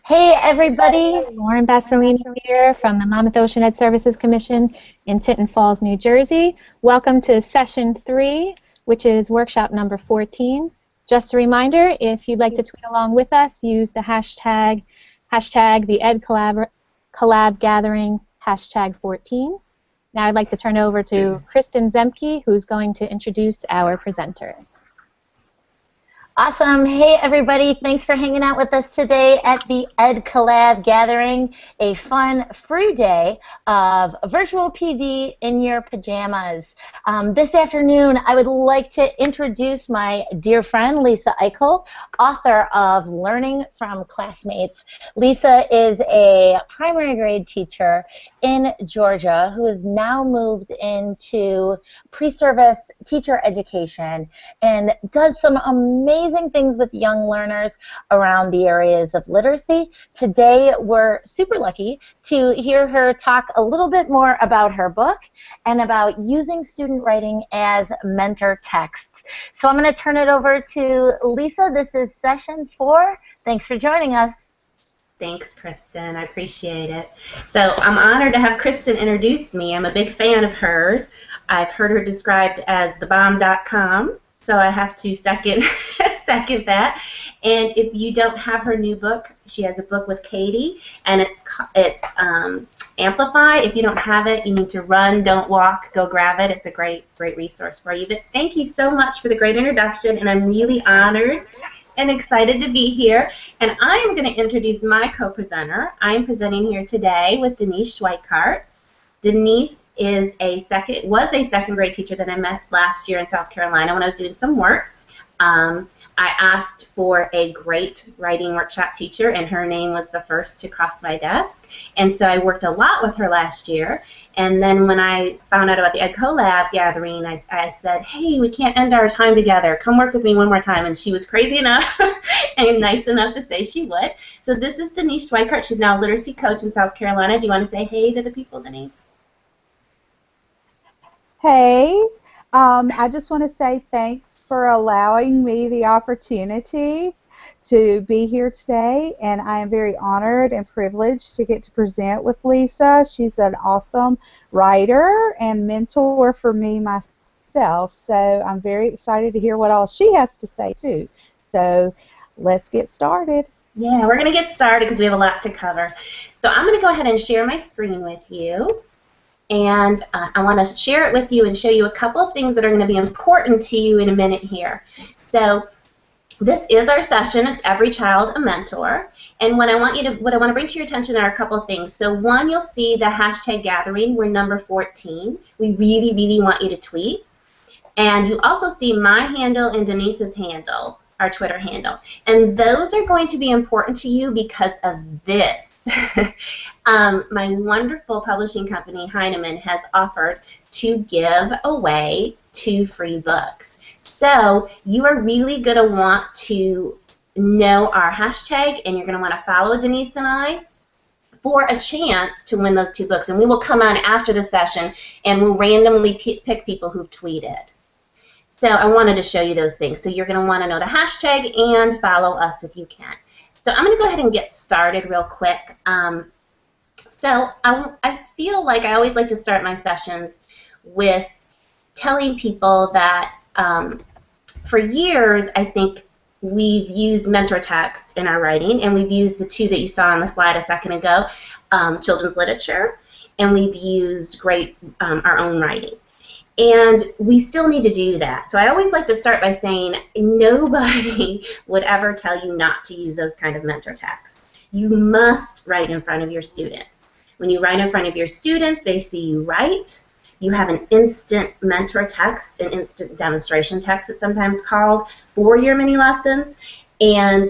Hey, everybody. Lauren Bassolini here from the Monmouth Ocean Ed Services Commission in Tinton Falls, New Jersey. Welcome to session 3, which is workshop number 14. Just a reminder, if you'd like to tweet along with us, use the hashtag the Ed Collab Gathering hashtag 14. Now I'd like to turn it over to Kristen Zemke, who's going to introduce our presenters. Awesome. Hey, everybody. Thanks for hanging out with us today at the Ed Collab Gathering, a fun, free day of virtual PD in your pajamas. This afternoon, I would like to introduce my dear friend, Lisa Eickholdt, author of Learning from Classmates. Lisa is a primary grade teacher in Georgia who has now moved into pre-service teacher education and does some amazing things with young learners around the areas of literacy. Today, we're super lucky to hear her talk a little bit more about her book and about using student writing as mentor texts. So I'm going to turn it over to Lisa. This is session 4. Thanks for joining us. Thanks, Kristen. I appreciate it. So I'm honored to have Kristen introduce me. I'm a big fan of hers. I've heard her described as thebomb.com, so I have to second that. And if you don't have her new book, she has a book with Katie, and it's Amplify. If you don't have it, you need to run, don't walk, go grab it. It's a great resource for you. But thank you so much for the great introduction, and I'm really honored and excited to be here. And I am going to introduce my co-presenter. I am presenting here today with Denise Schweikart. Denise was a second grade teacher that I met last year in South Carolina when I was doing some work. I asked for a great writing workshop teacher, and her name was the first to cross my desk. And so I worked a lot with her last year. And then when I found out about the Ed Collab Gathering, I said, hey, we can't end our time together. Come work with me one more time. And she was crazy enough and nice enough to say she would. So this is Denise Schweikart. She's now a literacy coach in South Carolina. Do you want to say hey to the people, Denise? Hey, I just want to say thanks for allowing me the opportunity to be here today, and I am very honored and privileged to get to present with Lisa. She's an awesome writer and mentor for me myself, so I'm very excited to hear what all she has to say too. So let's get started. Yeah, we're going to get started because we have a lot to cover. So I'm going to go ahead and share my screen with you. And I want to share it with you and show you a couple of things that are going to be important to you in a minute here. So this is our session. It's Every Child a Mentor. And what I want to bring to your attention are a couple of things. So one, you'll see the hashtag gathering. We're number 14. We really, really want you to tweet. And you also see my handle and Denise's handle, our Twitter handle. And those are going to be important to you because of this. My wonderful publishing company, Heinemann, has offered to give away 2 free books. So you are really going to want to know our hashtag, and you're going to want to follow Denise and I for a chance to win those 2 books. And we will come on after the session, and we'll randomly pick people who've tweeted. So I wanted to show you those things. So you're going to want to know the hashtag and follow us if you can. So I'm going to go ahead and get started real quick. So I feel like I always like to start my sessions with telling people that for years I think we've used mentor text in our writing, and we've used the 2 that you saw on the slide a second ago, children's literature, and we've used our own writing. And we still need to do that. So I always like to start by saying nobody would ever tell you not to use those kind of mentor texts. You must write in front of your students. When you write in front of your students, they see you write. You have an instant mentor text, an instant demonstration text it's sometimes called, for your mini lessons. And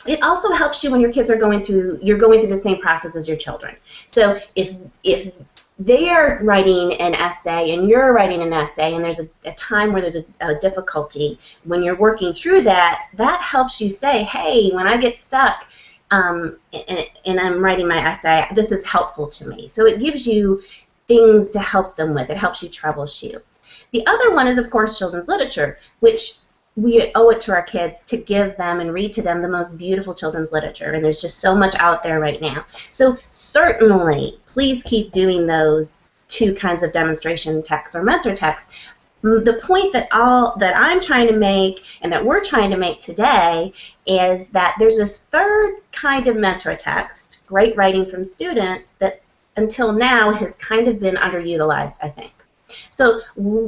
it also helps you when your kids are going through the same process as your children. So if they are writing an essay and you're writing an essay, and there's a time where there's a difficulty, when you're working through that, that helps you say, hey, when I get stuck and I'm writing my essay, this is helpful to me. So it gives you things to help them with. It helps you troubleshoot. The other one is, of course, children's literature, which we owe it to our kids to give them and read to them the most beautiful children's literature, and there's just so much out there right now. So certainly, please keep doing those two kinds of demonstration texts or mentor texts. The point that I'm trying to make and that we're trying to make today is that there's this third kind of mentor text, great writing from students, that until now has kind of been underutilized, I think. So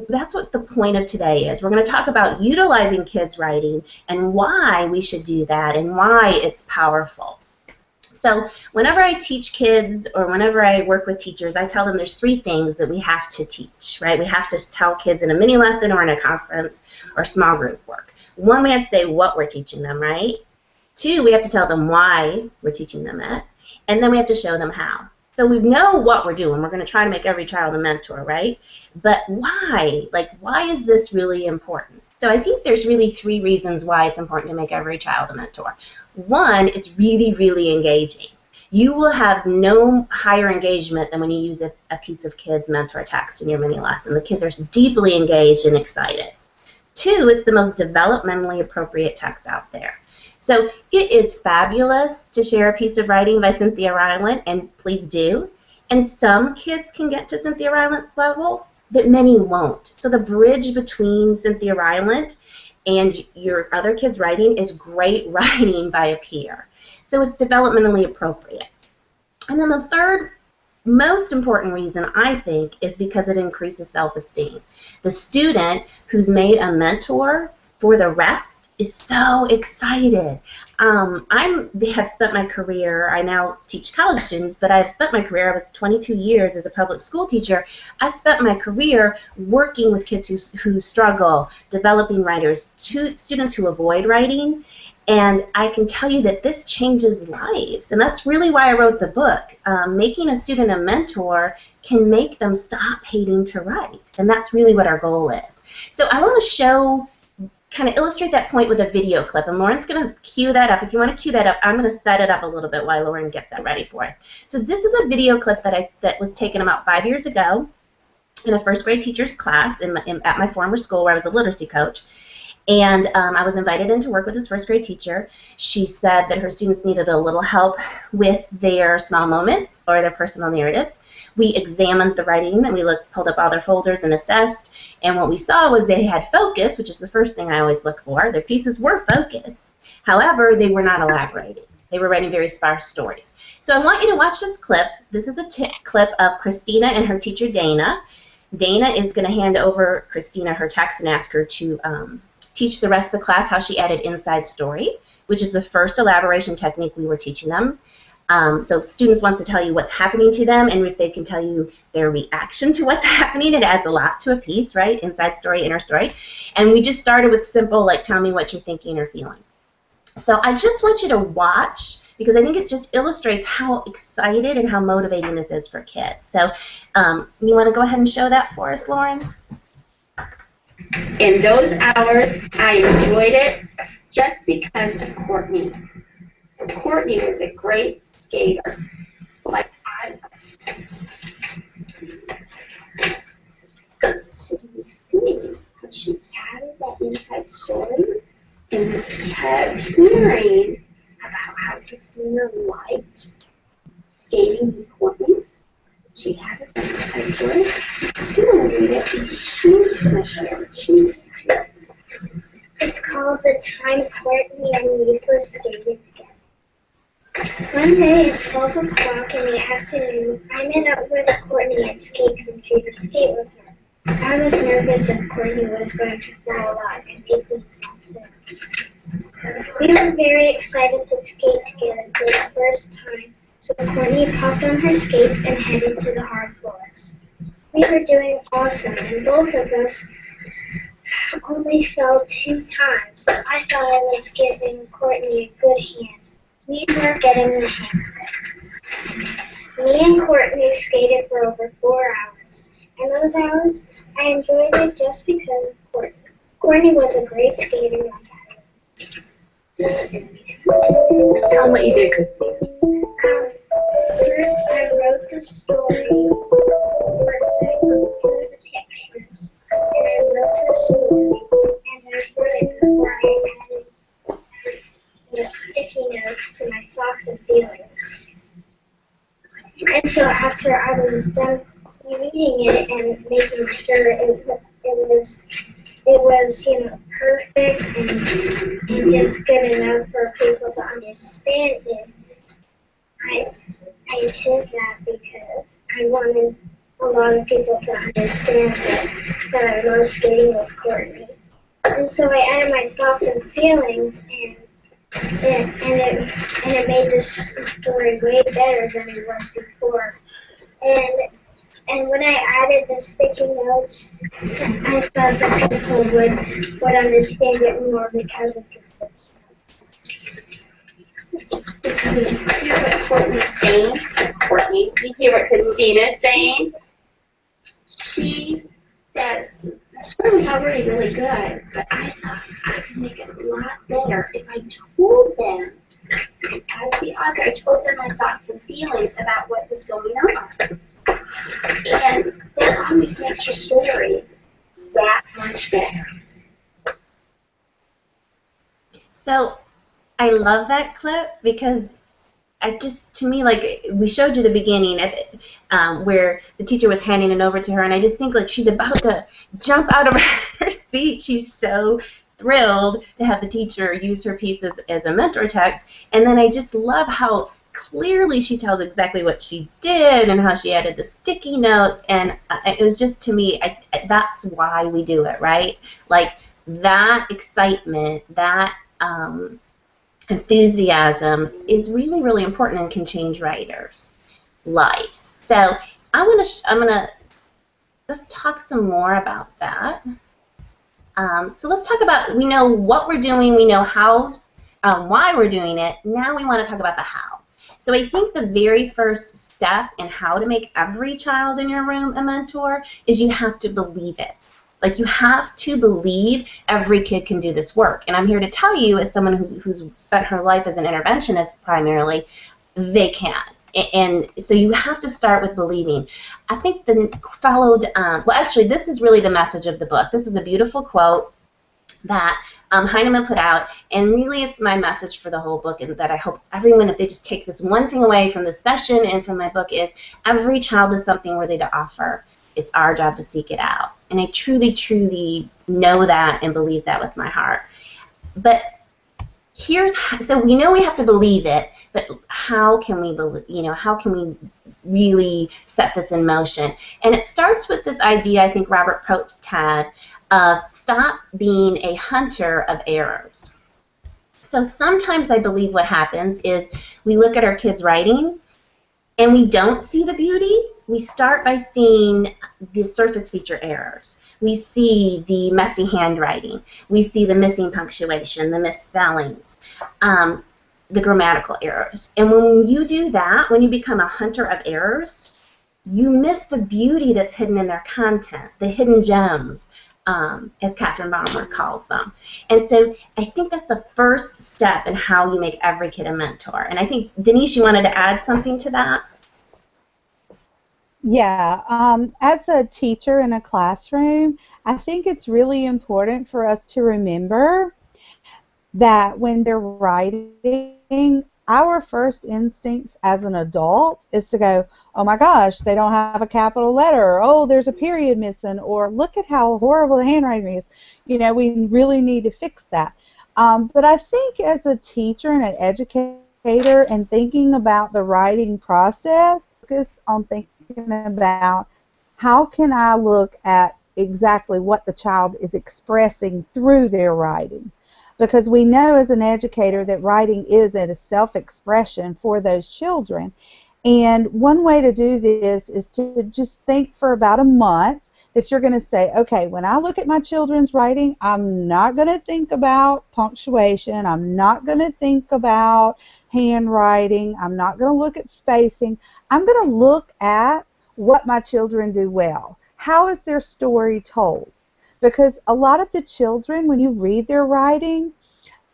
that's what the point of today is. We're going to talk about utilizing kids' writing and why we should do that and why it's powerful. So whenever I teach kids or whenever I work with teachers, I tell them there's three things that we have to teach, right? We have to tell kids in a mini lesson or in a conference or small group work. One, we have to say what we're teaching them, right? Two, we have to tell them why we're teaching them it. And then we have to show them how. So we know what we're doing. We're going to try to make every child a mentor, right? But why? Like, why is this really important? So I think there's really three reasons why it's important to make every child a mentor. One, it's really, really engaging. You will have no higher engagement than when you use a piece of kids' mentor text in your mini lesson. The kids are deeply engaged and excited. Two, it's the most developmentally appropriate text out there. So it is fabulous to share a piece of writing by Cynthia Rylant, and please do. And some kids can get to Cynthia Rylant's level, but many won't. So the bridge between Cynthia Rylant and your other kids' writing is great writing by a peer. So it's developmentally appropriate. And then the third most important reason, I think, is because it increases self-esteem. The student who's made a mentor for the rest is so excited. I have spent my career, I now teach college students, but I've spent my career, I was 22 years as a public school teacher. I spent my career working with kids who struggle, developing writers, students who avoid writing, and I can tell you that this changes lives, and that's really why I wrote the book. Making a student a mentor can make them stop hating to write, and that's really what our goal is. So I want to kind of illustrate that point with a video clip, and Lauren's going to cue that up. If you want to cue that up, I'm going to set it up a little bit while Lauren gets that ready for us. So this is a video clip that was taken about 5 years ago in a first grade teacher's class at my former school where I was a literacy coach. And I was invited in to work with this first grade teacher. She said that her students needed a little help with their small moments or their personal narratives. We examined the writing and we pulled up all their folders and assessed. And what we saw was they had focus, which is the first thing I always look for. Their pieces were focused. However, they were not elaborating. They were writing very sparse stories. So I want you to watch this clip. This is a clip of Christina and her teacher, Dana. Dana is going to hand over Christina her text and ask her to teach the rest of the class how she added inside story, which is the first elaboration technique we were teaching them. So students want to tell you what's happening to them, and if they can tell you their reaction to what's happening, it adds a lot to a piece, right? Inside story, inner story. And we just started with simple, like, tell me what you're thinking or feeling. So I just want you to watch, because I think it just illustrates how excited and how motivating this is for kids. So you want to go ahead and show that for us, Lauren? In those hours, I enjoyed it just because of Courtney. Courtney was a great skater, like I was. So you see how she carried that inside story, and we kept hearing about how Christina liked skating with Courtney. She had an inside story. Similarly, that she's going to share what she did. It's called The Time Courtney and me first skated together. One day at 12 o'clock in the afternoon, I met up with Courtney at skate country to skate with her. I was nervous if Courtney was going to fall a lot and make me faster. We were very excited to skate together for the first time, so Courtney popped on her skates and headed to the hard floors. We were doing awesome, and both of us only fell 2 times. I thought I was giving Courtney a good hand. We were getting the hang of it. Me and Courtney skated for over 4 hours. And those hours, I enjoyed it just because of Courtney. Courtney was a great skater like I was. Tell them what you did, Christina. First, I wrote the story. I drew the pictures. And I wrote the story. And I put it in the after I was done reading it and making sure it was perfect and just good enough for people to understand it, I did that because I wanted a lot of people to understand that I love skating with Courtney. And so I added my thoughts and feelings, and it made this story way better than it was before. And when I added the sticky notes, I thought that people would understand it more because of the sticky Did you hear what Courtney's saying? Courtney, did you hear what Christina's saying? She said, the story was already really good, but I thought I could make it a lot better if I told them, as the author, I told them my thoughts and feelings about what was going on. And that always makes your story that much better. So I love that clip because to me, like we showed you the beginning where the teacher was handing it over to her, and I just think like she's about to jump out of her seat. She's so thrilled to have the teacher use her piece as a mentor text, and then I just love how clearly she tells exactly what she did and how she added the sticky notes, and it was just, to me, that's why we do it, right? Like that excitement, that enthusiasm is really, really important and can change writers' lives. So let's talk some more about that. So let's talk about, we know what we're doing, we know how, why we're doing it. Now we want to talk about the how. So I think the very first step in how to make every child in your room a mentor is you have to believe it. Like you have to believe every kid can do this work. And I'm here to tell you, as someone who's spent her life as an interventionist primarily, they can. And so you have to start with believing. I think well, actually, this is really the message of the book. This is a beautiful quote that Heinemann put out, and really it's my message for the whole book, and that I hope everyone, if they just take this one thing away from this session and from my book, is every child has something worthy to offer. It's our job to seek it out. And I truly, truly know that and believe that with my heart. But so we know we have to believe it, but how can we how can we really set this in motion? And it starts with this idea I think Robert Probst had of stop being a hunter of errors. So sometimes I believe what happens is we look at our kids' writing and we don't see the beauty. We start by seeing the surface feature errors. We see the messy handwriting. We see the missing punctuation, the misspellings, the grammatical errors. And when you do that, when you become a hunter of errors, you miss the beauty that's hidden in their content, the hidden gems, as Catherine Baumler calls them. And so I think that's the first step in how you make every kid a mentor. And I think, Denise, you wanted to add something to that? Yeah, as a teacher in a classroom, I think it's really important for us to remember that when they're writing, our first instincts as an adult is to go, oh my gosh, they don't have a capital letter, or oh, there's a period missing, or look at how horrible the handwriting is. You know, we really need to fix that. But I think as a teacher and an educator and thinking about the writing process, focus on thinking about how can I look at exactly what the child is expressing through their writing. Because we know as an educator that writing is a self-expression for those children. And one way to do this is to just think for about a month that you're going to say, okay, when I look at my children's writing, I'm not going to think about punctuation. I'm not going to think about handwriting. I'm not going to look at spacing. I'm going to look at what my children do well. How is their story told? Because a lot of the children, when you read their writing,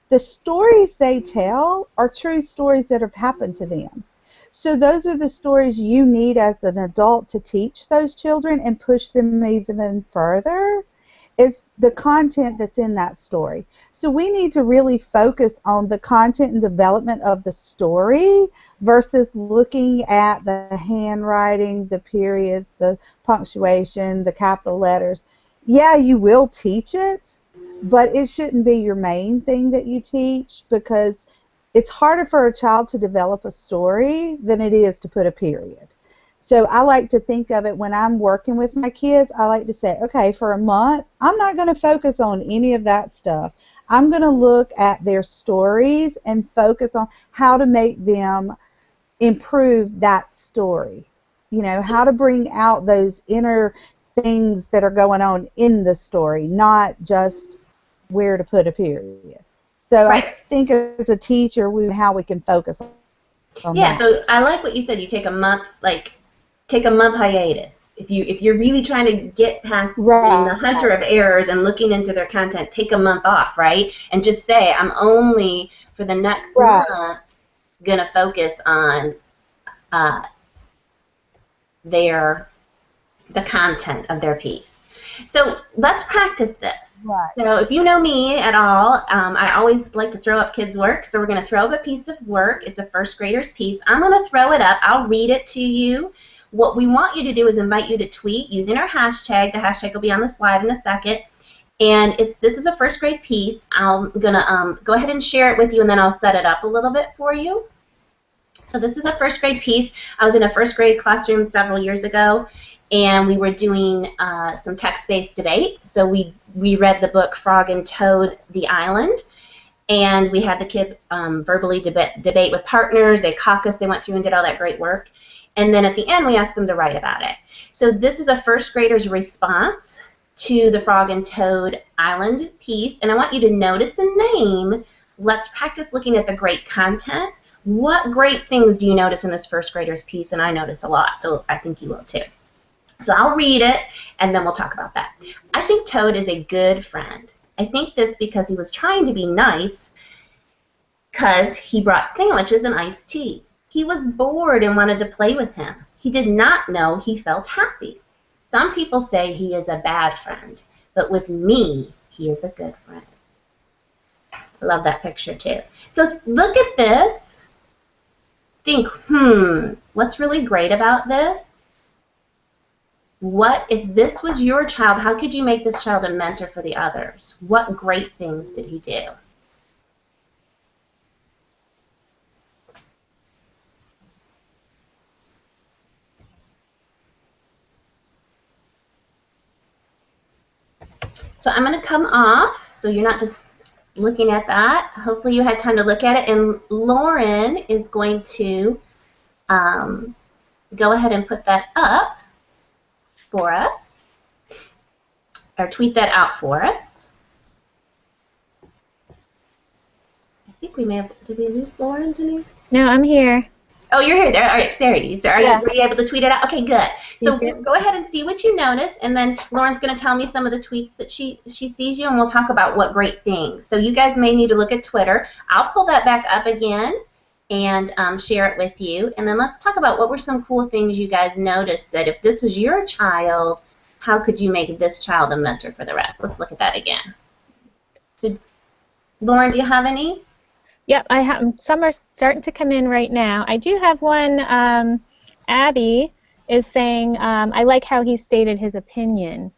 the stories they tell are true stories that have happened to them. So those are the stories you need as an adult to teach those children and push them even further. It's the content that's in that story. So we need to really focus on the content and development of the story versus looking at the handwriting, the periods, the punctuation, the capital letters. Yeah, you will teach it, but it shouldn't be your main thing that you teach, because it's harder for a child to develop a story than it is to put a period. So I like to think of it when I'm working with my kids, I like to say, okay, for a month, I'm not going to focus on any of that stuff. I'm going to look at their stories and focus on how to make them improve that story. You know, how to bring out those inner things that are going on in the story, not just where to put a period. So Right. I think as a teacher, how we can focus on Yeah, that. so I like what you said. You take a month, take a month hiatus. If you're really trying to get past being the hunter of errors and looking into their content, take a month off, right? And just say, I'm only for the next month gonna focus on the content of their piece. So let's practice this. Right. So if you know me at all, I always like to throw up kids' work. So we're going to throw up a piece of work. It's a first grader's piece. I'm going to throw it up. I'll read it to you. What we want you to do is invite you to tweet using our hashtag. The hashtag will be on the slide in a second. And this is a first grade piece. I'm going to go ahead and share it with you, and then I'll set it up a little bit for you. So this is a first grade piece. I was in a first grade classroom several years ago, and we were doing some text-based debate. So we read the book Frog and Toad, the Island, and we had the kids verbally debate with partners. They caucused, they went through and did all that great work. And then at the end, we asked them to write about it. So this is a first grader's response to the Frog and Toad Island piece, and I want you to notice and name. Let's practice looking at the great content. What great things do you notice in this first grader's piece? And I notice a lot, so I think you will too. So I'll read it, and then we'll talk about that. I think Toad is a good friend. I think this because he was trying to be nice because he brought sandwiches and iced tea. He was bored and wanted to play with him. He did not know he felt happy. Some people say he is a bad friend, but with me, he is a good friend. I love that picture too. So look at this. Think, what's really great about this? What if this was your child? How could you make this child a mentor for the others? What great things did he do? So I'm going to come off, so you're not just looking at that. Hopefully you had time to look at it. And Lauren is going to go ahead and put that up for us, or tweet that out for us. I think we may have, did we lose Lauren, Denise? No, I'm here. Oh, you're here. There. All right, there you are. So were you able to tweet it out? Okay, good. So go ahead and see what you notice, and then Lauren's going to tell me some of the tweets that she sees you, and we'll talk about what great things. So you guys may need to look at Twitter. I'll pull that back up again and share it with you, and then let's talk about what were some cool things you guys noticed that if this was your child, how could you make this child a mentor for the rest? Let's look at that again. Lauren, do you have any? Yep, I have. Some are starting to come in right now. I do have one. Abby is saying, I like how he stated his opinion.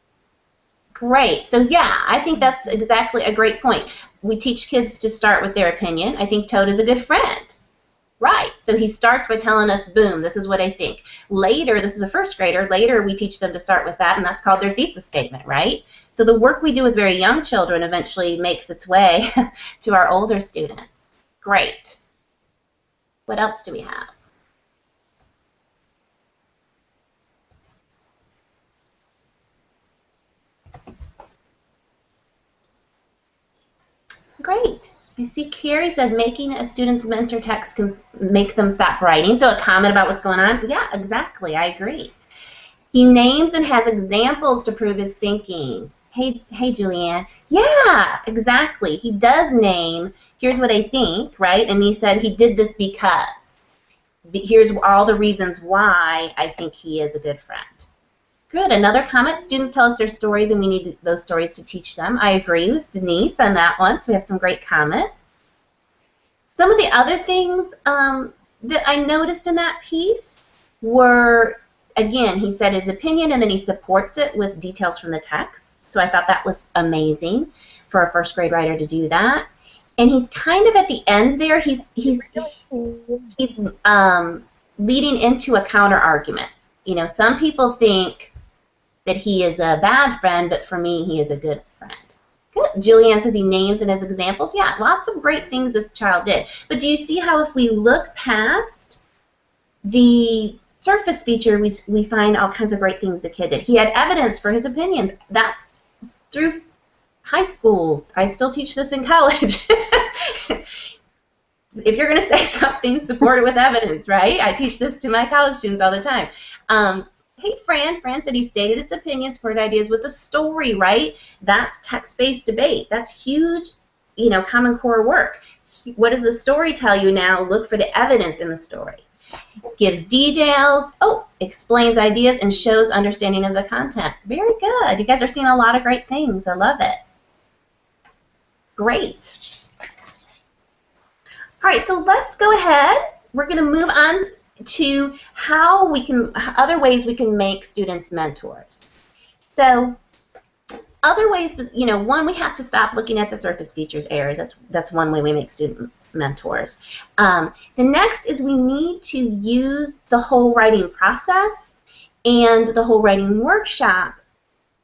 Great. So yeah, I think that's exactly a great point. We teach kids to start with their opinion. I think Toad is a good friend. Right. So he starts by telling us, boom, this is what I think. Later, this is a first grader, later we teach them to start with that, and that's called their thesis statement, right? So the work we do with very young children eventually makes its way to our older students. Great. What else do we have? Great. I see Carrie said making a student's mentor text can make them stop writing. So a comment about what's going on? Yeah, exactly. I agree. He names and has examples to prove his thinking. Hey, Julianne. Yeah, exactly. He does name, here's what I think, right? And he said he did this because. Here's all the reasons why I think he is a good friend. Good. Another comment, students tell us their stories and we need those stories to teach them. I agree with Denise on that one, so we have some great comments. Some of the other things that I noticed in that piece were, again, he said his opinion and then he supports it with details from the text. So I thought that was amazing for a first grade writer to do that. And he's kind of at the end there, he's leading into a counter argument. You know, some people think that he is a bad friend, but for me, he is a good friend. Good. Julianne says he names it as examples. Yeah, lots of great things this child did. But do you see how if we look past the surface feature, we find all kinds of great things the kid did. He had evidence for his opinions. That's through high school. I still teach this in college. If you're going to say something, support it with evidence, right? I teach this to my college students all the time. Hey, Fran said he stated his opinions, supported ideas with a story, right? That's text-based debate. That's huge, you know, Common Core work. What does the story tell you now? Look for the evidence in the story. Gives details, explains ideas, and shows understanding of the content. Very good. You guys are seeing a lot of great things. I love it. Great. All right, so let's go ahead. We're going to move on to how we can, other ways we can make students mentors. So other ways, you know, one, we have to stop looking at the surface features errors. That's one way we make students mentors. The next is we need to use the whole writing process and the whole writing workshop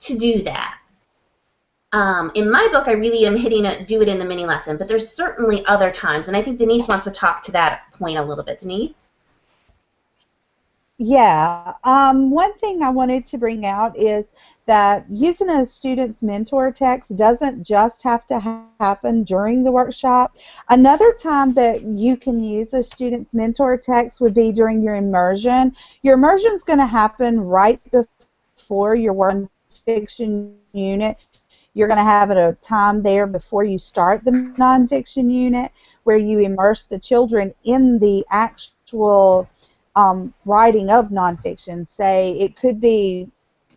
to do that. In my book, I really am hitting a do it in the mini lesson, but there's certainly other times, and I think Denise wants to talk to that point a little bit. Denise? Yeah, one thing I wanted to bring out is that using a student's mentor text doesn't just have to happen during the workshop. Another time that you can use a student's mentor text would be during your immersion. Your immersion is going to happen right before your one fiction unit. You're going to have a time there before you start the nonfiction unit where you immerse the children in the actual writing of nonfiction. Say it could be,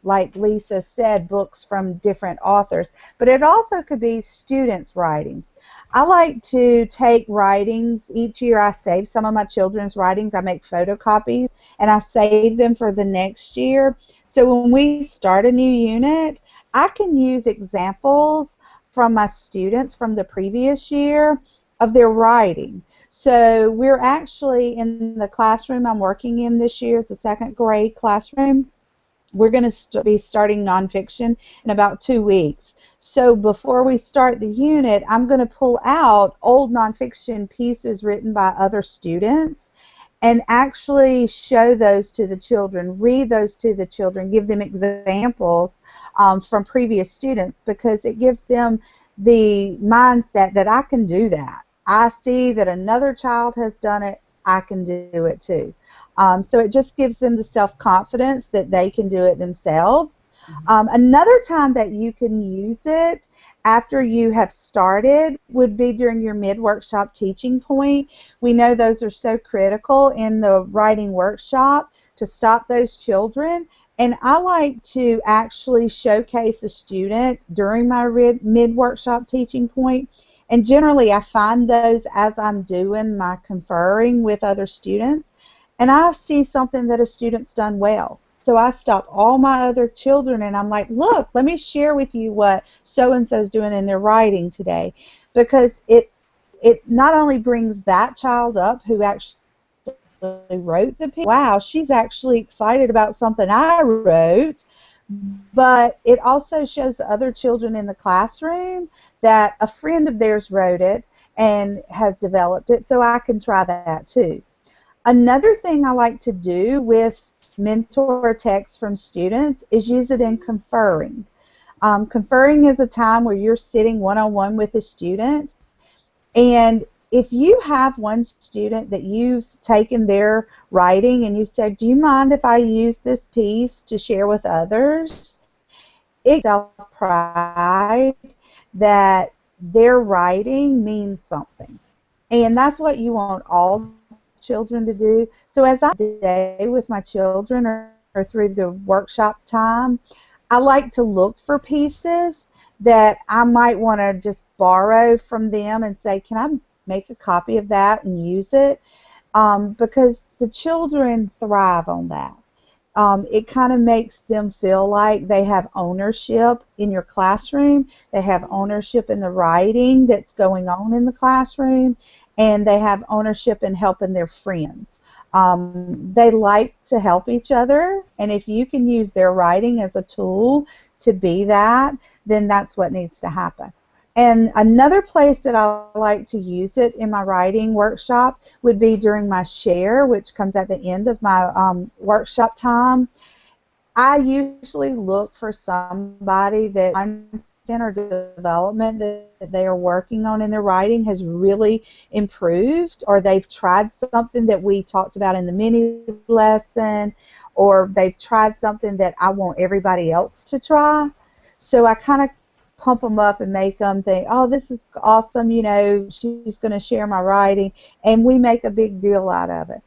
like Lisa said, books from different authors, but it also could be students' writings. I like to take writings each year. I save some of my children's writings. I make photocopies and I save them for the next year. So when we start a new unit, I can use examples from my students from the previous year of their writing. So we're actually in the classroom I'm working in this year, it's the second grade classroom. We're going to be starting nonfiction in about 2 weeks. So before we start the unit, I'm going to pull out old nonfiction pieces written by other students and actually show those to the children, read those to the children, give them examples from previous students, because it gives them the mindset that I can do that. I see that another child has done it, I can do it too. So it just gives them the self-confidence that they can do it themselves. Another time that you can use it after you have started would be during your mid-workshop teaching point. We know those are so critical in the writing workshop to stop those children. And I like to actually showcase a student during my mid-workshop teaching point. And generally I find those as I'm doing my conferring with other students. And I see something that a student's done well. So I stop all my other children and I'm like, look, let me share with you what so-and-so's doing in their writing today. Because it not only brings that child up who actually wrote the piece, wow, she's actually excited about something I wrote, but it also shows the other children in the classroom that a friend of theirs wrote it and has developed it, so I can try that too. Another thing I like to do with mentor texts from students is use it in conferring. Conferring is a time where you're sitting one-on-one with a student, and if you have one student that you've taken their writing and you said, do you mind if I use this piece to share with others? It's self-pride that their writing means something. And that's what you want all children to do. So as I do today with my children or or through the workshop time, I like to look for pieces that I might want to just borrow from them and say, can I make a copy of that and use it? Because the children thrive on that. It kind of makes them feel like they have ownership in your classroom, they have ownership in the writing that's going on in the classroom, and they have ownership in helping their friends. They like to help each other, and if you can use their writing as a tool to be that, then that's what needs to happen. And another place that I like to use it in my writing workshop would be during my share, which comes at the end of my workshop time. I usually look for somebody that content or development that they are working on in their writing has really improved, or they've tried something that we talked about in the mini lesson, or they've tried something that I want everybody else to try. So I kind of pump them up and make them think, oh, this is awesome, you know, she's going to share my writing, and we make a big deal out of it.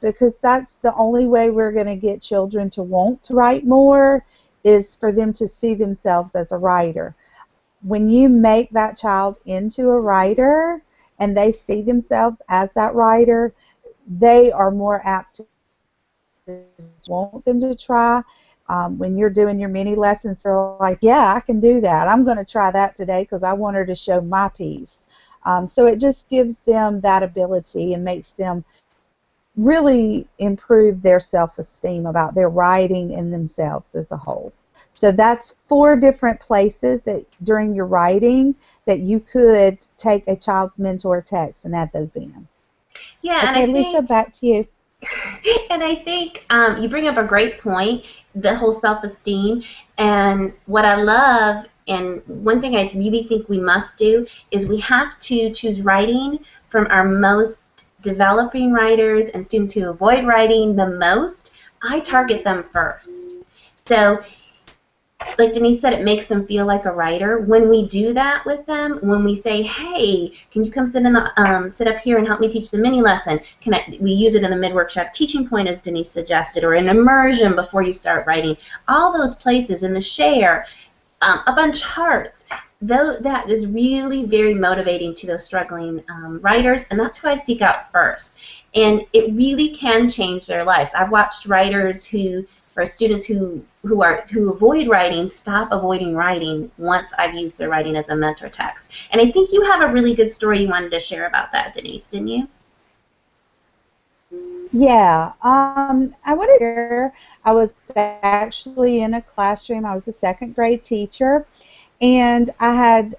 Because that's the only way we're going to get children to want to write more, is for them to see themselves as a writer. When you make that child into a writer and they see themselves as that writer, they are more apt to want them to try. When you're doing your mini lessons, they're like, yeah, I can do that. I'm going to try that today because I want her to show my piece. So it just gives them that ability and makes them really improve their self-esteem about their writing and themselves as a whole. So that's 4 different places that during your writing that you could take a child's mentor text and add those in. Yeah, okay, and I Lisa, think, back to you. and I think you bring up a great point, the whole self-esteem. And what I love, and one thing I really think we must do, is we have to choose writing from our most developing writers and students who avoid writing the most. I target them first. So, like Denise said, it makes them feel like a writer. When we do that with them, when we say, hey, can you come sit up here and help me teach the mini lesson? We use it in the mid-workshop teaching point, as Denise suggested, or in immersion before you start writing. All those places, in the share, up on charts, though, that is really very motivating to those struggling writers, and that's who I seek out first. And it really can change their lives. I've watched writers or students who avoid writing stop avoiding writing once I've used their writing as a mentor text. And I think you have a really good story you wanted to share about that, Denise, didn't you? Yeah, I want to share. I was actually in a classroom. I was a 2nd grade teacher, and I had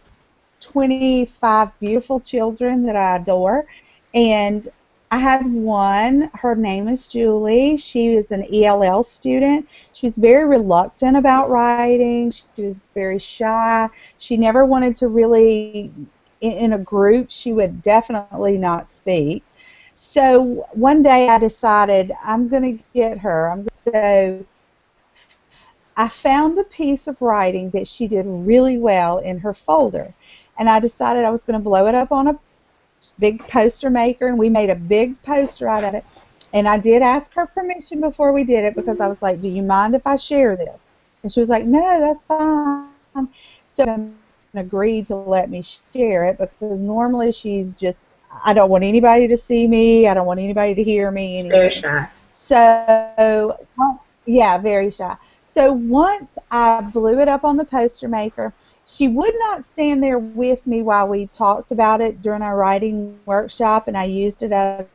25 beautiful children that I adore, and I had one. Her name is Julie. She is an ELL student. She was very reluctant about writing. She was very shy. She never wanted to really, in a group, she would definitely not speak. So one day I decided I'm going to get her. So I found a piece of writing that she did really well in her folder, and I decided I was going to blow it up on a big poster maker, and we made a big poster out of it. And I did ask her permission before we did it, because I was like, do you mind if I share this? And she was like, no, that's fine. So she agreed to let me share it, because normally she's just, I don't want anybody to see me, I don't want anybody to hear me, anything. Very shy. So, yeah, very shy. So once I blew it up on the poster maker, she would not stand there with me while we talked about it during our writing workshop, and I used it as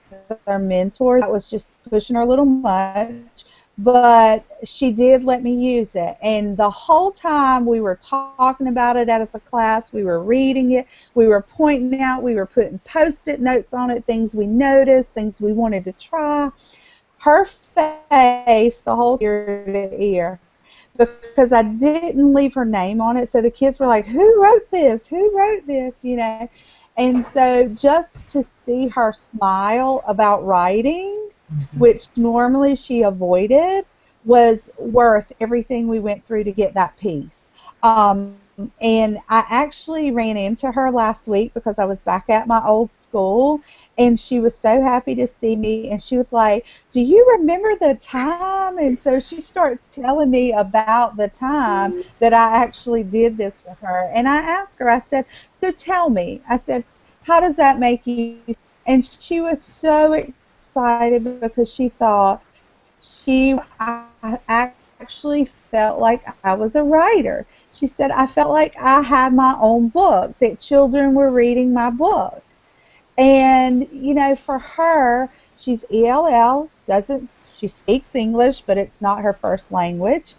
our mentor. That was just pushing her a little much, but she did let me use it. And the whole time we were talking about it as a class, we were reading it, we were pointing out, we were putting Post-it notes on it, things we noticed, things we wanted to try. Her face, the whole ear to ear, because I didn't leave her name on it, so the kids were like, who wrote this? Who wrote this? You know, and so just to see her smile about writing, which normally she avoided, was worth everything we went through to get that piece. And I actually ran into her last week because I was back at my old school, and she was so happy to see me, and she was like, "Do you remember the time?" And so she starts telling me about the time that I actually did this with her. And I asked her, I said, "So tell me," I said, "how does that make you?" And she was so excited because she thought I actually felt like I was a writer. She said, "I felt like I had my own book, that children were reading my book." And, you know, for her, she's ELL, she speaks English, but it's not her first language.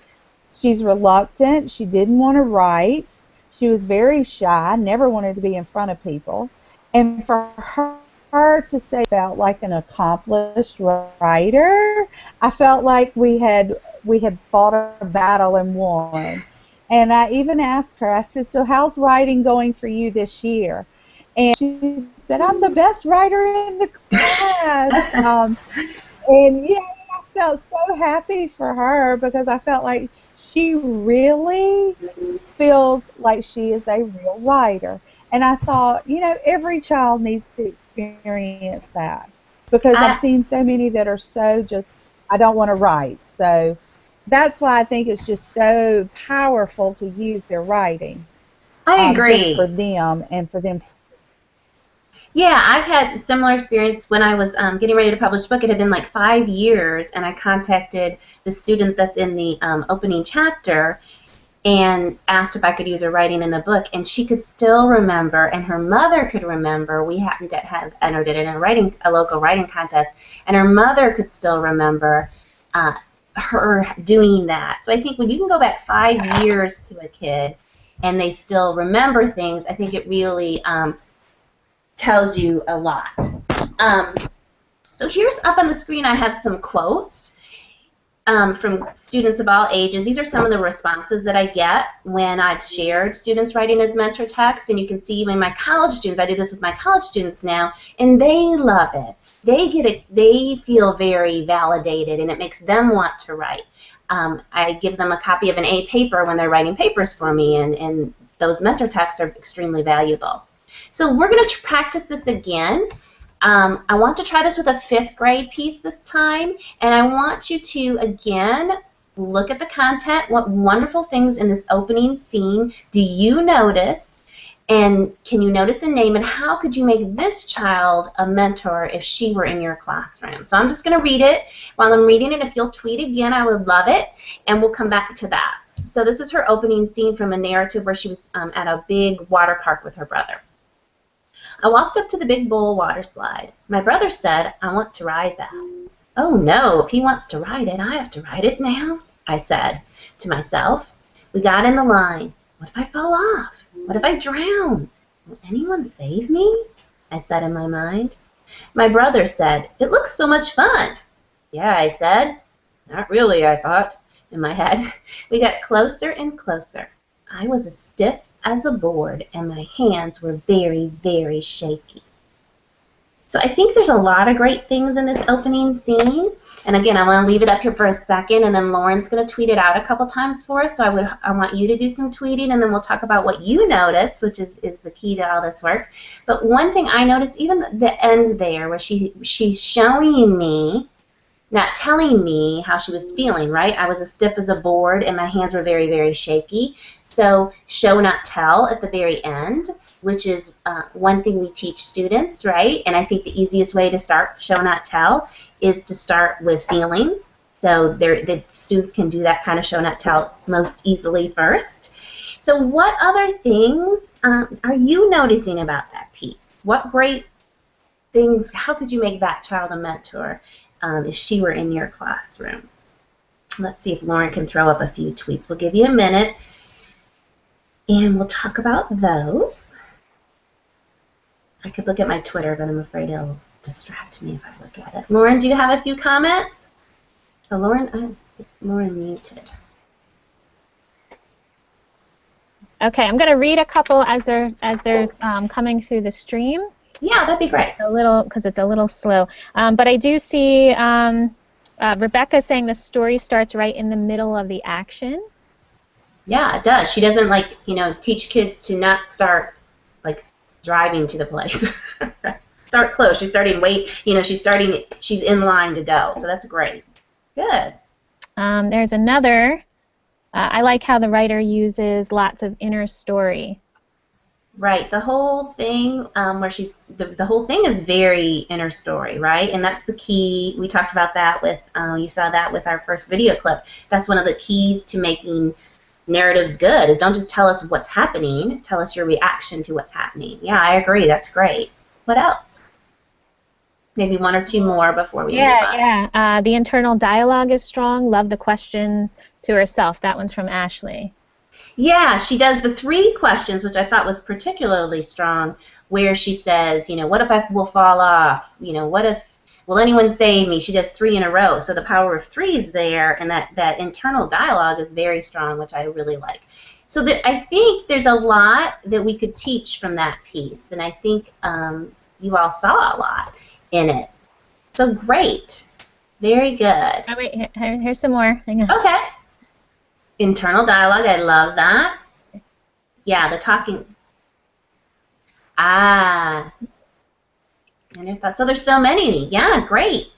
She's reluctant. She didn't want to write. She was very shy, never wanted to be in front of people. And for her to say felt like an accomplished writer, I felt like we had fought a battle and won. And I even asked her, I said, "So how's writing going for you this year?" And she said, "I'm the best writer in the class." And yeah, I felt so happy for her because I felt like she really feels like she is a real writer. And I thought, you know, every child needs to experience that because I've seen so many that are so just, I don't want to write. So that's why I think it's just so powerful to use their writing I just for agree. them and for them to. Yeah, I've had similar experience when I was getting ready to publish a book. It had been like 5 years, and I contacted the student that's in the opening chapter and asked if I could use her writing in the book, and she could still remember, and her mother could remember. We happened to have entered it in a local writing contest, and her mother could still remember her doing that. So I think when you can go back 5 years to a kid and they still remember things, I think it really tells you a lot. So here's up on the screen, I have some quotes from students of all ages. These are some of the responses that I get when I've shared students writing as mentor text, and you can see even my college students, I do this with my college students now, and they love it. They get it, they feel very validated, and it makes them want to write. I give them a copy of an A paper when they're writing papers for me, and those mentor texts are extremely valuable. So we're going to practice this again. I want to try this with a 5th grade piece this time, and I want you to, again, look at the content. What wonderful things in this opening scene do you notice, and can you notice and name it? How could you make this child a mentor if she were in your classroom? So I'm just going to read it. While I'm reading it, if you'll tweet again, I would love it, and we'll come back to that. So this is her opening scene from a narrative where she was at a big water park with her brother. I walked up to the big bowl water slide. My brother said, "I want to ride that." "Oh no, if he wants to ride it, I have to ride it now," I said to myself. We got in the line. What if I fall off? What if I drown? Will anyone save me? I said in my mind. My brother said, "It looks so much fun." Yeah, I said. Not really, I thought in my head. We got closer and closer. I was as stiff as a board, and my hands were very, very shaky. So I think there's a lot of great things in this opening scene. And again, I want to leave it up here for a second, and then Lauren's going to tweet it out a couple times for us. So I want you to do some tweeting, and then we'll talk about what you notice, which is the key to all this work. But one thing I noticed, even the end there, where she's showing me, not telling me how she was feeling, right? I was as stiff as a board, and my hands were very, very shaky. So show, not tell at the very end, which is one thing we teach students, right? And I think the easiest way to start show, not tell is to start with feelings. So the students can do that kind of show, not tell most easily first. So what other things are you noticing about that piece? What great things, how could you make that child a mentor if she were in your classroom? Let's see if Lauren can throw up a few tweets. We'll give you a minute, and we'll talk about those. I could look at my Twitter, but I'm afraid it'll distract me if I look at it. Lauren, do you have a few comments? Oh, Lauren muted. Okay, I'm going to read a couple as they're coming through the stream. Yeah, that'd be great. A little, because it's a little slow. But I do see Rebecca saying the story starts right in the middle of the action. Yeah, it does. She doesn't like, teach kids to not start like driving to the place. Start close. She's starting she's in line to go. So that's great. Good. There's another, I like how the writer uses lots of inner story. Right. The whole thing where the whole thing is very inner story, right? And that's the key. We talked about that with, you saw that with our first video clip. That's one of the keys to making narratives good, is don't just tell us what's happening, tell us your reaction to what's happening. Yeah, I agree. That's great. What else? Maybe one or two more before we move on. Yeah. The internal dialogue is strong. Love the questions to herself. That one's from Ashley. Yeah, she does the 3 questions, which I thought was particularly strong, where she says, what if I will fall off? What if, will anyone save me? She does 3 in a row. So the power of 3 is there, and that internal dialogue is very strong, which I really like. So I think there's a lot that we could teach from that piece, and I think you all saw a lot in it. So great. Very good. Oh, wait, here's some more. Hang on. Okay. Internal dialogue, I love that. Yeah, the talking. Inner thoughts. So there's so many. Yeah, great.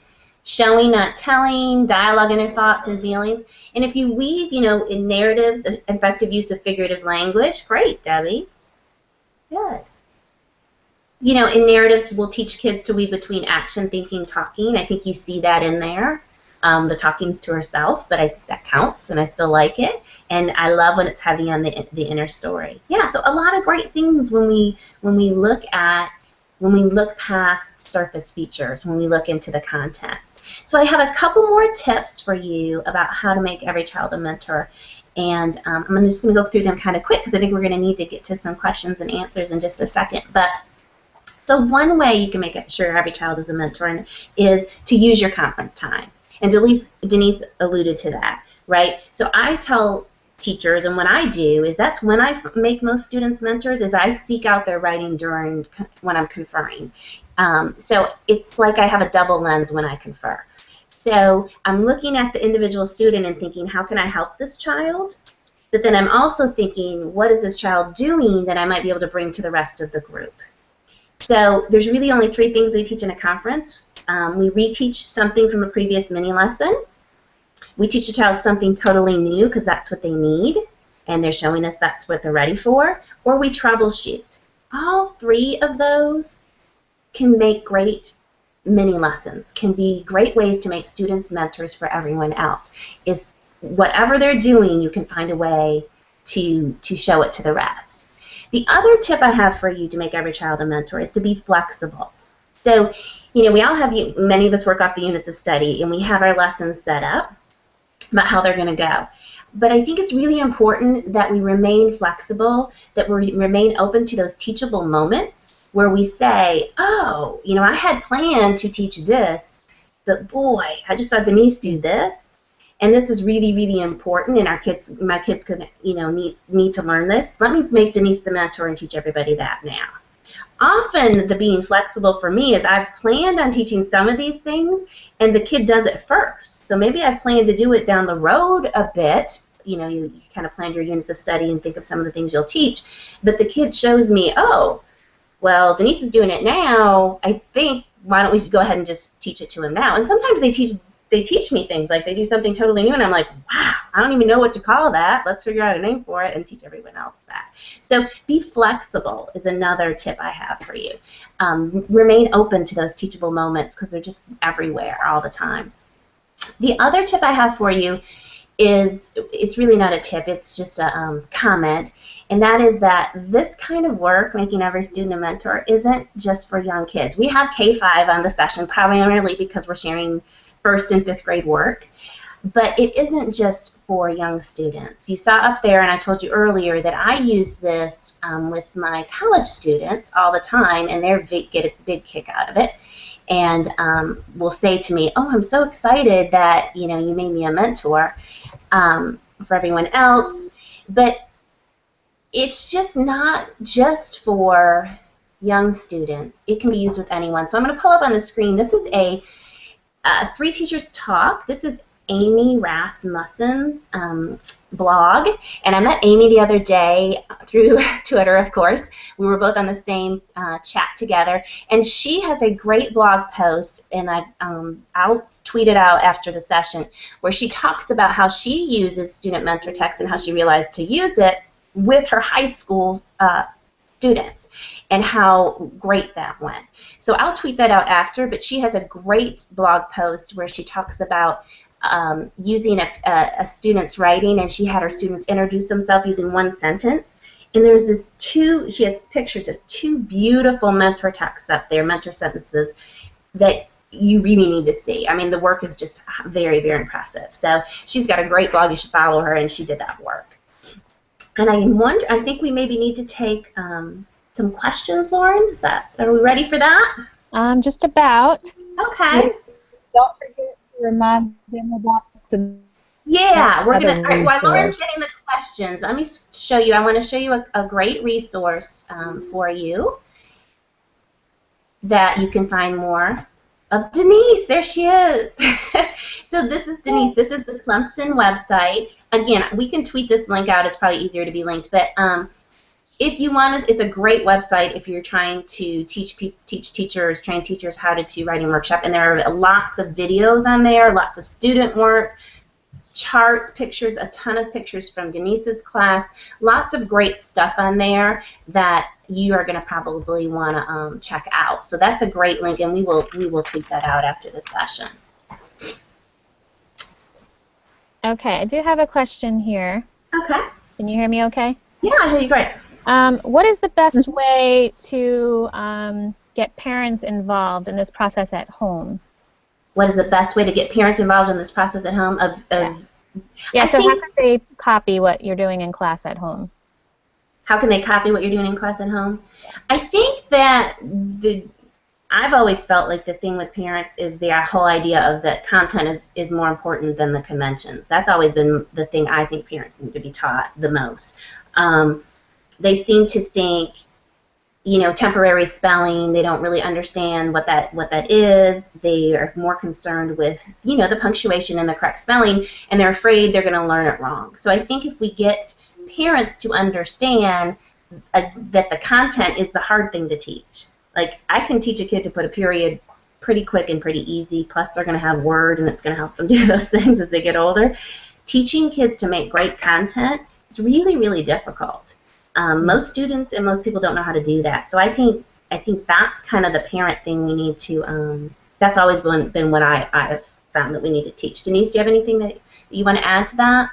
Showing, not telling, dialogue, inner thoughts and feelings. And if you weave, in narratives, effective use of figurative language, great, Debbie. Good. In narratives, we'll teach kids to weave between action, thinking, talking. I think you see that in there. The talking's to herself, but that counts, and I still like it. And I love when it's heavy on the inner story. Yeah, so a lot of great things when we look past surface features, when we look into the content. So I have a couple more tips for you about how to make every child a mentor. And I'm just going to go through them kind of quick because I think we're going to need to get to some questions and answers in just a second. So one way you can make sure every child is a mentor is to use your conference time. And Denise alluded to that, right? So I tell teachers, and what I do is that's when I make most students mentors, is I seek out their writing when I'm conferring. So it's like I have a double lens when I confer. So I'm looking at the individual student and thinking, how can I help this child? But then I'm also thinking, what is this child doing that I might be able to bring to the rest of the group? So there's really only 3 things we teach in a conference. We reteach something from a previous mini lesson. We teach a child something totally new because that's what they need, and they're showing us that's what they're ready for. Or we troubleshoot. All 3 of those can make great mini lessons, can be great ways to make students mentors for everyone else. Is whatever they're doing, you can find a way to show it to the rest. The other tip I have for you to make every child a mentor is to be flexible. So, we all have, many of us work off the units of study, and we have our lessons set up about how they're going to go. But I think it's really important that we remain flexible, that we remain open to those teachable moments where we say, oh, I had planned to teach this, but boy, I just saw Denise do this, and this is really, really important, and my kids could, need to learn this. Let me make Denise the mentor and teach everybody that now. Often the being flexible for me is I've planned on teaching some of these things, and the kid does it first. So maybe I plan to do it down the road a bit. You kind of plan your units of study and think of some of the things you'll teach, but the kid shows me, oh, well, Denise is doing it now. I think, why don't we go ahead and just teach it to him now? And sometimes they teach me things, like they do something totally new, and I'm like, wow, I don't even know what to call that. Let's figure out a name for it and teach everyone else that. So be flexible is another tip I have for you. Remain open to those teachable moments because they're just everywhere all the time. The other tip I have for you is, it's really not a tip, it's just a comment, and that is that this kind of work, making every student a mentor, isn't just for young kids. We have K-5 on the session primarily because we're sharing 1st and 5th grade work, but it isn't just for young students. You saw up there, and I told you earlier, that I use this with my college students all the time, and they get a big kick out of it, and will say to me, oh, I'm so excited that you made me a mentor for everyone else. But it's just not just for young students. It can be used with anyone. So I'm going to pull up on the screen. This is a 3 teachers talk. This is Amy Rasmussen's blog, and I met Amy the other day through Twitter, of course. We were both on the same chat together, and she has a great blog post, and I'll tweet it out after the session, where she talks about how she uses student mentor text and how she realized to use it with her high school students, and how great that went. So I'll tweet that out after, but she has a great blog post where she talks about using a student's writing, and she had her students introduce themselves using one sentence. And there's she has pictures of two beautiful mentor texts up there, mentor sentences, that you really need to see. I mean, the work is just very, very impressive. So she's got a great blog. You should follow her, and she did that work. And I think we maybe need to take some questions, Lauren. Are we ready for that? Just about. Okay. Don't forget to remind them about the we're gonna. While resource. Lauren's getting the questions, let me show you. I want to show you a great resource for you that you can find more of. Denise, there she is. So this is Denise. This is the Clemson website. Again, we can tweet this link out. It's probably easier to be linked, but if you want to, it's a great website if you're trying to teach teachers, train teachers how to do writing workshop. And there are lots of videos on there, lots of student work, charts, pictures, a ton of pictures from Denise's class, lots of great stuff on there that you are going to probably want to check out. So that's a great link, and we will tweet that out after the session. Okay, I do have a question here. Okay. Can you hear me okay? Yeah, I hear you great. What is the best way to get parents involved in this process at home? What is the best way to get parents involved in this process at home? Yeah, so how can they copy what you're doing in class at home? How can they copy what you're doing in class at home? I think that I've always felt like the thing with parents is the whole idea of that content is more important than the conventions. That's always been the thing I think parents need to be taught the most. They seem to think, temporary spelling, they don't really understand what that is. They are more concerned with, the punctuation and the correct spelling, and they're afraid they're going to learn it wrong. So I think if we get parents to understand that the content is the hard thing to teach. Like, I can teach a kid to put a period pretty quick and pretty easy, plus they're going to have Word, and it's going to help them do those things as they get older. Teaching kids to make great content is really, really difficult. Most students and most people don't know how to do that. So I think that's kind of the parent thing we need to, that's always been what I've found that we need to teach. Denise, do you have anything that you want to add to that?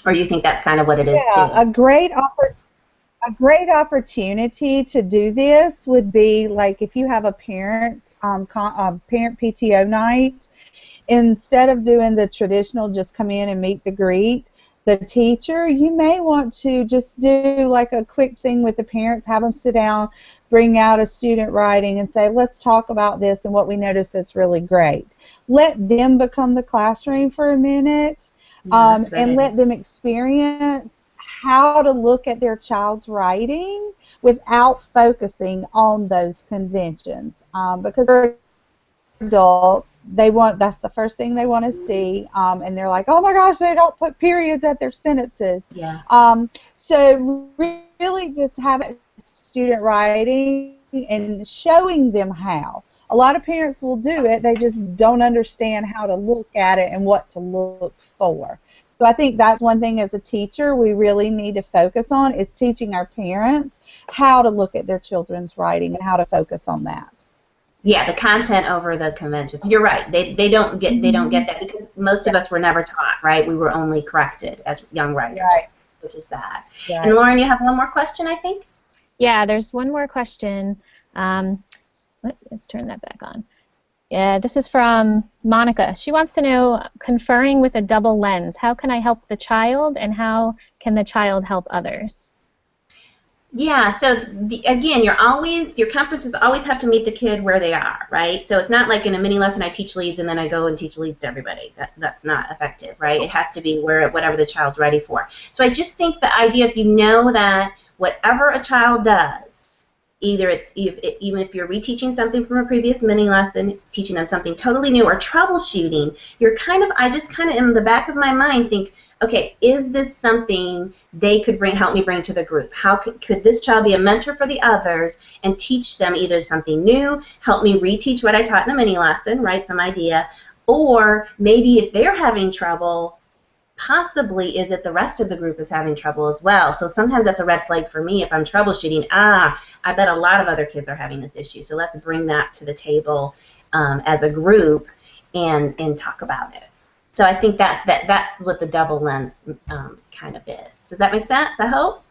Or do you think that's kind of what it is too? A great opportunity to do this would be like if you have a parent PTO night, instead of doing the traditional just come in and meet the greet, the teacher, you may want to just do like a quick thing with the parents, have them sit down, bring out a student writing and say, let's talk about this and what we noticed that's really great. Let them become the classroom for a minute and let them experience how to look at their child's writing without focusing on those conventions, because for adults, that's the first thing they want to see, and they're like, oh my gosh, they don't put periods at their sentences. Yeah. So really just have student writing and showing them how. A lot of parents will do it, they just don't understand how to look at it and what to look for. So I think that's one thing as a teacher we really need to focus on is teaching our parents how to look at their children's writing and how to focus on that. Yeah, the content over the conventions. You're right. They don't get that because most of us were never taught, right? We were only corrected as young writers, right, which is sad. Right. And Lauren, you have one more question, I think? Yeah, there's one more question. Let's turn that back on. Yeah, this is from Monica. She wants to know, conferring with a double lens, how can I help the child and how can the child help others? Yeah, so again, your conferences always have to meet the kid where they are, right? So it's not like in a mini lesson I teach leads and then I go and teach leads to everybody. That's not effective, right? It has to be whatever the child's ready for. So I just think the idea, if you know that whatever a child does, Either even if you're reteaching something from a previous mini lesson, teaching them something totally new, or troubleshooting, I just kind of in the back of my mind think, okay, is this something they could help me bring to the group? How could this child be a mentor for the others and teach them either something new, help me reteach what I taught in a mini lesson, right, some idea, or maybe if they're having trouble, possibly is it the rest of the group is having trouble as well. So sometimes that's a red flag for me if I'm troubleshooting. I bet a lot of other kids are having this issue. So let's bring that to the table as a group and talk about it. So I think that's what the double lens kind of is. Does that make sense? I hope.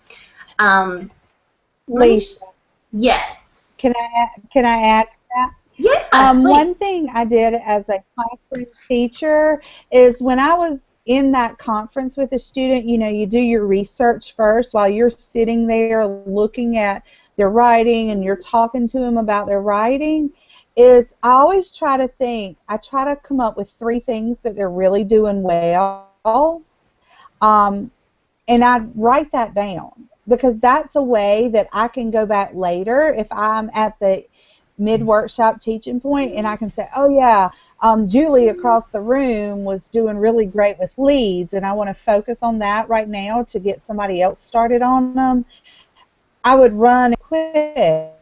Lisa, yes. can I add to that? Yes, please. One thing I did as a classroom teacher is when I was in that conference with a student, you do your research first while you're sitting there looking at their writing and you're talking to them about their writing, is I always try to come up with 3 things that they're really doing well, and I write that down because that's a way that I can go back later if I'm at the mid-workshop teaching point and I can say, oh yeah, Julie across the room was doing really great with leads and I want to focus on that right now to get somebody else started on them. I would run quick.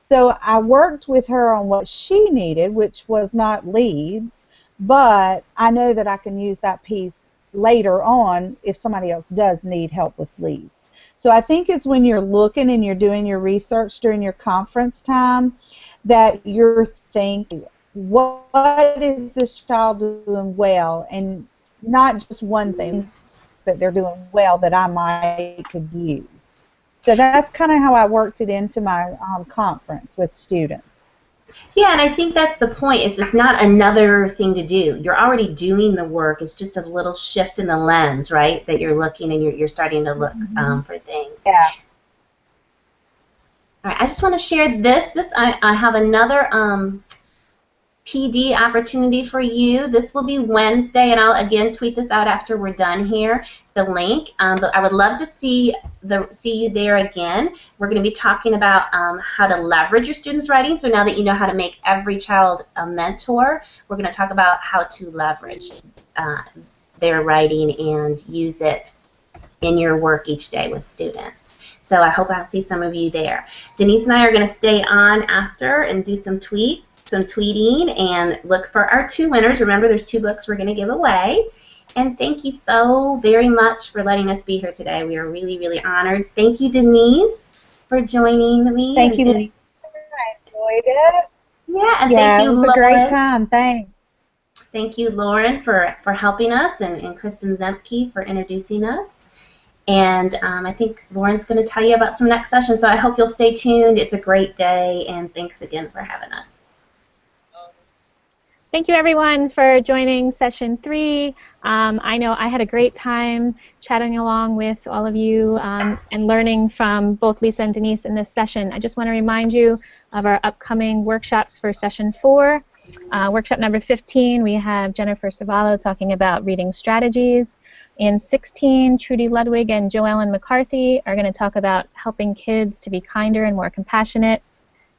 So I worked with her on what she needed, which was not leads, but I know that I can use that piece later on if somebody else does need help with leads. So I think it's when you're looking and you're doing your research during your conference time that you're thinking, what is this child doing well, and not just one thing that they're doing well that I might could use. So that's kind of how I worked it into my conference with students. Yeah, and I think that's the point, is it's not another thing to do. You're already doing the work. It's just a little shift in the lens, right, that you're looking and you're starting to look for things. Yeah. All right, I just want to share this. I have another PD opportunity for you. This will be Wednesday, and I'll again tweet this out after we're done here, the link. But I would love to see you there again. We're going to be talking about how to leverage your students' writing. So now that you know how to make every child a mentor, we're going to talk about how to leverage their writing and use it in your work each day with students. So I hope I'll see some of you there. Denise and I are going to stay on after and do some tweeting and look for our 2 winners. Remember, there's 2 books we're going to give away. And thank you so very much for letting us be here today. We are really, really honored. Thank you, Denise, for joining me. Thank you, Lisa. I enjoyed it. Yeah, and thank you, Lauren. It was a great time. Thanks. Thank you, Lauren, for helping us, and Kristen Zemke for introducing us. And I think Lauren's going to tell you about some next sessions, so I hope you'll stay tuned. It's a great day, and thanks again for having us. Thank you, everyone, for joining session 3. I know I had a great time chatting along with all of you and learning from both Lisa and Denise in this session. I just want to remind you of our upcoming workshops for session 4. Workshop number 15, we have Jennifer Cervallo talking about reading strategies. In 16, Trudy Ludwig and Joellen McCarthy are going to talk about helping kids to be kinder and more compassionate.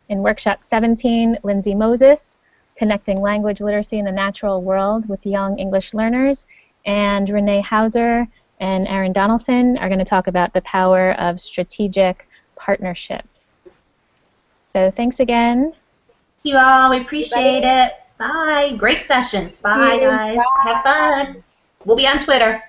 In workshop 17, Lindsay Moses, Connecting Language Literacy in the Natural World with Young English Learners, and Renee Hauser and Aaron Donaldson are going to talk about the power of strategic partnerships. So thanks again. Thank you all. We appreciate it. Bye. Great sessions. Bye, guys. Bye. Have fun. We'll be on Twitter.